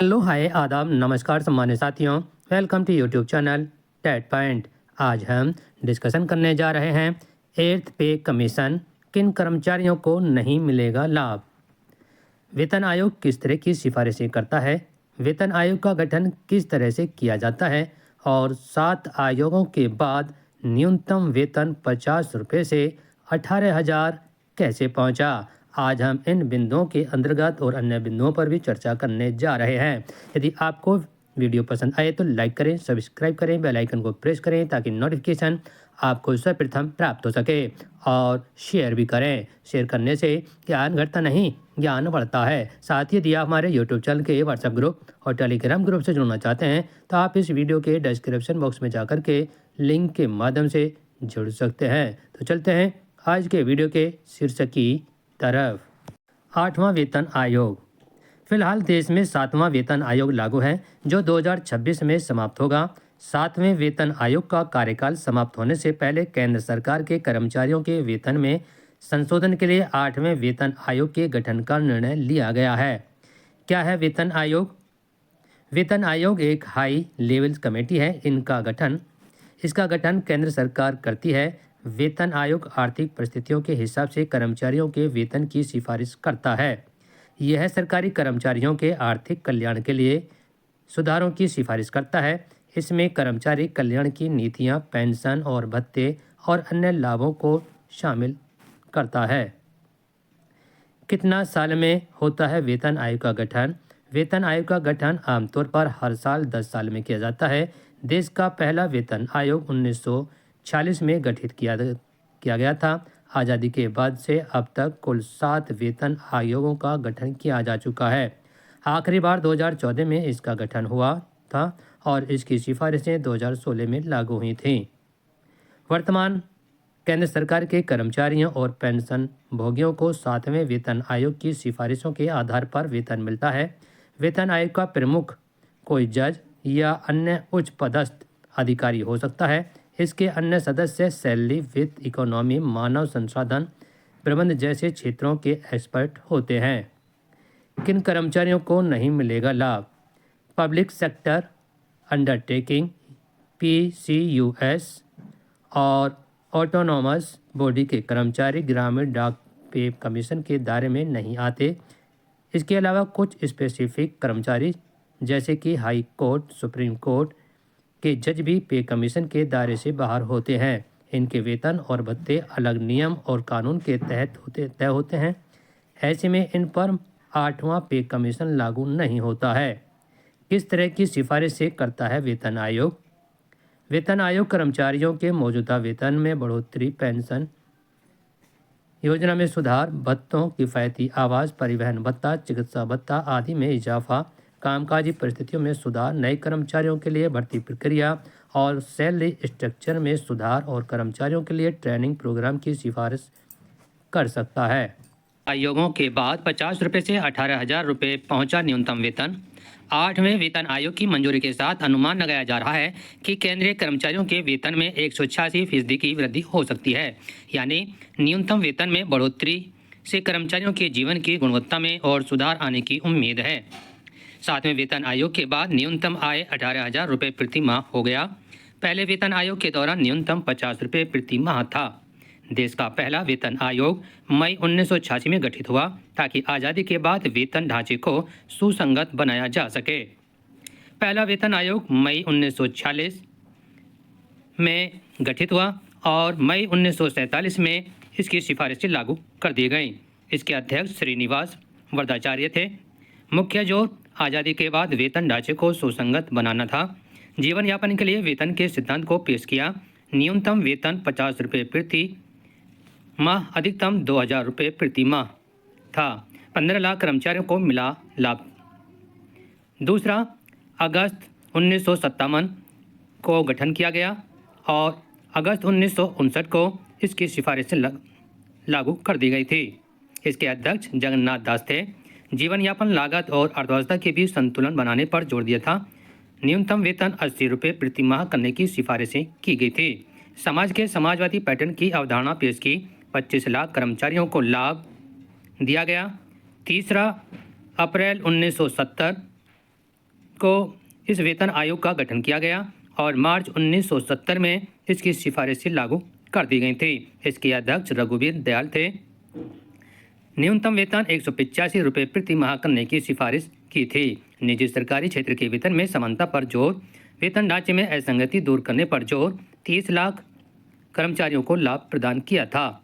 Hello hi आदाब नमस्कार सम्मानित साथियों। Welcome to YouTube channel TET point. आज हम डिस्कशन करने जा रहे हैं एर्थ पे कमीशन, किन कर्मचारियों को नहीं मिलेगा लाभ। वेतन आयोग किस तरह की सिफारिशें करता है, वेतन आयोग का गठन किस तरह से किया जाता है और 7 आयोगों के बाद न्यूनतम वेतन 50 रुपये से 18,000 कैसे पहुंचा। आज हम इन बिंदुओं के अंतर्गत और अन्य बिंदुओं पर भी चर्चा करने जा रहे हैं। यदि आपको वीडियो पसंद आए तो लाइक करें, सब्सक्राइब करें, बेल आइकन को प्रेस करें ताकि नोटिफिकेशन आपको सर्वप्रथम प्राप्त हो सके, और शेयर भी करें। शेयर करने से ज्ञान घटता नहीं, ज्ञान बढ़ता है। साथ ही यदि आप हमारे यूट्यूब चैनल के व्हाट्सएप ग्रुप और टेलीग्राम ग्रुप से जुड़ना चाहते हैं तो आप इस वीडियो के डिस्क्रिप्शन बॉक्स में जाकर के लिंक के माध्यम से जुड़ सकते हैं। तो चलते हैं आज के वीडियो के शीर्षक की तरफ। 8वां वेतन आयोग। फिलहाल देश में 7वां वेतन आयोग लागू है जो 2026 में समाप्त होगा। 7वें वेतन आयोग का कार्यकाल समाप्त होने से पहले केंद्र सरकार के कर्मचारियों के वेतन में संशोधन के लिए 8वें वेतन आयोग के गठन का निर्णय लिया गया है। क्या है वेतन आयोग? वेतन आयोग एक हाई लेवल कमेटी है। इसका गठन केंद्र सरकार करती है। वेतन आयोग आर्थिक परिस्थितियों के हिसाब से कर्मचारियों के वेतन की सिफारिश करता है। यह सरकारी कर्मचारियों के आर्थिक कल्याण के लिए सुधारों की सिफारिश करता है। इसमें कर्मचारी कल्याण की नीतियां, पेंशन और भत्ते और अन्य लाभों को शामिल करता है। कितना साल में होता है वेतन आयोग का गठन? वेतन आयोग का गठन आमतौर पर हर साल 10 साल में किया जाता है। देश का पहला वेतन आयोग 1946 में गठित किया गया था। आज़ादी के बाद से अब तक कुल 7 वेतन आयोगों का गठन किया जा चुका है। आखिरी बार 2014 में इसका गठन हुआ था और इसकी सिफारिशें 2016 में लागू हुई थीं। वर्तमान केंद्र सरकार के कर्मचारियों और पेंशन भोगियों को 7वें वेतन आयोग की सिफारिशों के आधार पर वेतन मिलता है। वेतन आयोग का प्रमुख कोई जज या अन्य उच्च पदस्थ अधिकारी हो सकता है। इसके अन्य सदस्य सैलरी, वित्त, इकोनॉमी, मानव संसाधन प्रबंध जैसे क्षेत्रों के एक्सपर्ट होते हैं। किन कर्मचारियों को नहीं मिलेगा लाभ? पब्लिक सेक्टर अंडरटेकिंग PCUS और ऑटोनॉमस बॉडी के कर्मचारी ग्रामीण डाक पे कमीशन के दायरे में नहीं आते। इसके अलावा कुछ स्पेसिफिक कर्मचारी जैसे कि हाई कोर्ट, सुप्रीम कोर्ट के जज भी पे कमीशन के दायरे से बाहर होते हैं। इनके वेतन और भत्ते अलग नियम और कानून के तहत तय होते हैं। ऐसे में इन पर 8वां पे कमीशन लागू नहीं होता है। किस तरह की सिफारिश से करता है वेतन आयोग? वेतन आयोग कर्मचारियों के मौजूदा वेतन में बढ़ोतरी, पेंशन योजना में सुधार, भत्तों, किफ़ायती आवास, परिवहन भत्ता, चिकित्सा भत्ता आदि में इजाफा, कामकाजी परिस्थितियों में सुधार, नए कर्मचारियों के लिए भर्ती प्रक्रिया और सैलरी स्ट्रक्चर में सुधार और कर्मचारियों के लिए ट्रेनिंग प्रोग्राम की सिफारिश कर सकता है। आयोगों के बाद 50 रुपये से 18,000 रुपये पहुंचा न्यूनतम वेतन। 8वें वेतन आयोग की मंजूरी के साथ अनुमान लगाया जा रहा है कि केंद्रीय कर्मचारियों के वेतन में 186% की वृद्धि हो सकती है। यानी न्यूनतम वेतन में बढ़ोतरी से कर्मचारियों के जीवन की गुणवत्ता में और सुधार आने की उम्मीद है। 7वें वेतन आयोग के बाद न्यूनतम आय 18,000 रुपये प्रति माह हो गया। पहले वेतन आयोग के दौरान न्यूनतम 50 रुपये प्रति माह था। देश का पहला वेतन आयोग मई 1986 में गठित हुआ ताकि आज़ादी के बाद वेतन ढांचे को सुसंगत बनाया जा सके। पहला वेतन आयोग मई 1946 में गठित हुआ और मई 1947 में इसकी सिफारिशें लागू कर दी गईं। इसके अध्यक्ष श्रीनिवास वरदाचार्य थे। मुख्य जोर आज़ादी के बाद वेतन ढांचे को सुसंगत बनाना था। जीवन यापन के लिए वेतन के सिद्धांत को पेश किया। न्यूनतम वेतन 50 रुपये प्रति माह, अधिकतम 2,000 रुपये प्रति माह था। 15 लाख कर्मचारियों को मिला लाभ। दूसरा, अगस्त 1957 को गठन किया गया और अगस्त 1959 को इसकी सिफारिशें लागू कर दी गई थी। इसके अध्यक्ष जगन्नाथ दास थे। जीवन यापन, लागत और अर्थव्यवस्था के बीच संतुलन बनाने पर जोर दिया था। न्यूनतम वेतन 80 रुपये प्रति माह करने की सिफारिशें की गई थी। समाज के समाजवादी पैटर्न की अवधारणा पेश की। 25 लाख कर्मचारियों को लाभ दिया गया। तीसरा, अप्रैल 1970 को इस वेतन आयोग का गठन किया गया और मार्च 1970 में इसकी सिफारिशें लागू कर दी गई थी। इसके अध्यक्ष रघुवीर दयाल थे। न्यूनतम वेतन 185 रुपये प्रति माह करने की सिफारिश की थी। निजी सरकारी क्षेत्र के वेतन में समानता पर जोर, वेतन ढांचे में असंगति दूर करने पर जोर, 30 लाख कर्मचारियों को लाभ प्रदान किया था।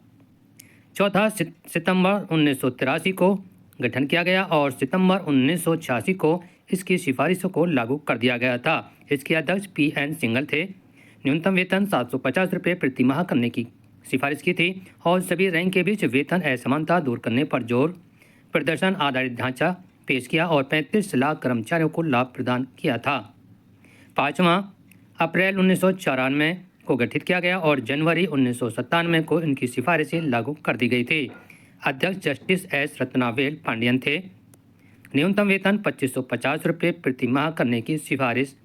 4 सितंबर 1983 को गठन किया गया और सितंबर 1986 को इसकी सिफारिशों को लागू कर दिया गया था। इसके अध्यक्ष PN सिंघल थे। न्यूनतम वेतन 750 रुपये प्रति माह करने की सिफारिश की थी और सभी रैंक के बीच वेतन असमानता दूर करने पर जोर, प्रदर्शन आधारित ढांचा पेश किया और 35 लाख कर्मचारियों को लाभ प्रदान किया था। 5वां अप्रैल 1994 को गठित किया गया और जनवरी 1997 को इनकी सिफारिशें लागू कर दी गई थी। अध्यक्ष जस्टिस S रत्नावेल पांडियन थे। न्यूनतम वेतन 2550 रुपये प्रति माह करने की सिफारिश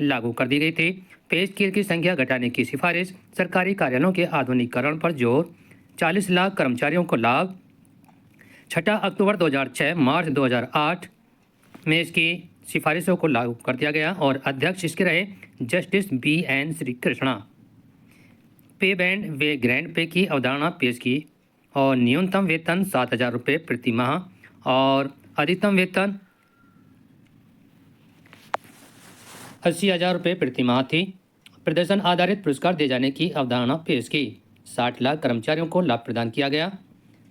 लागू कर दी गई थी। पे स्केल की संख्या घटाने की सिफारिश, सरकारी कार्यालयों के आधुनिकीकरण पर जोर, 40 लाख कर्मचारियों को लाभ। 6 अक्टूबर 2006 मार्च 2008 में इसकी सिफारिशों को लागू कर दिया गया और अध्यक्ष इसके रहे जस्टिस BN श्री कृष्णा। पे बैंड व ग्रैंड पे की अवधारणा पेश की और न्यूनतम वेतन 7000 रुपये प्रति माह और अधिकतम वेतन 80,000 रुपये प्रति माह थी। प्रदर्शन आधारित पुरस्कार दिए जाने की अवधारणा पेश की। 60 लाख कर्मचारियों को लाभ प्रदान किया गया।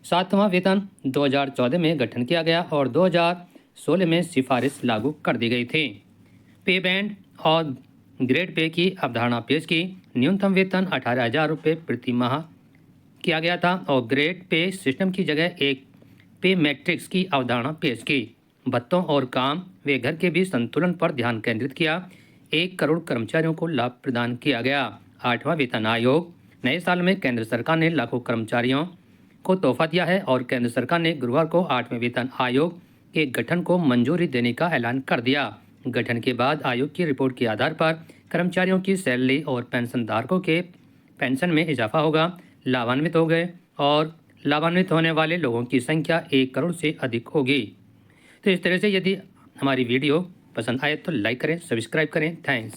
7वां वेतन 2014 में गठन किया गया और 2016 में सिफारिश लागू कर दी गई थी। पे बैंड और ग्रेड पे की अवधारणा पेश की। न्यूनतम वेतन 18,000 रुपये प्रति माह किया गया था और ग्रेड पे सिस्टम की जगह एक पे मैट्रिक्स की अवधारणा पेश की। भत्तों और काम व घर के बीच संतुलन पर ध्यान केंद्रित किया। 1 करोड़ कर्मचारियों को लाभ प्रदान किया गया। 8वां वेतन आयोग। नए साल में केंद्र सरकार ने लाखों कर्मचारियों को तोहफा दिया है और केंद्र सरकार ने गुरुवार को 8वें वेतन आयोग के गठन को मंजूरी देने का ऐलान कर दिया। गठन के बाद आयोग की रिपोर्ट के आधार पर कर्मचारियों की सैलरी और पेंशन धारकों के पेंशन में इजाफा होगा। लाभान्वित हो गए और लाभान्वित होने वाले लोगों की संख्या 1 करोड़ से अधिक होगी। तो इस तरह से यदि हमारी वीडियो पसंद आए तो लाइक करें, सब्सक्राइब करें। थैंक्स।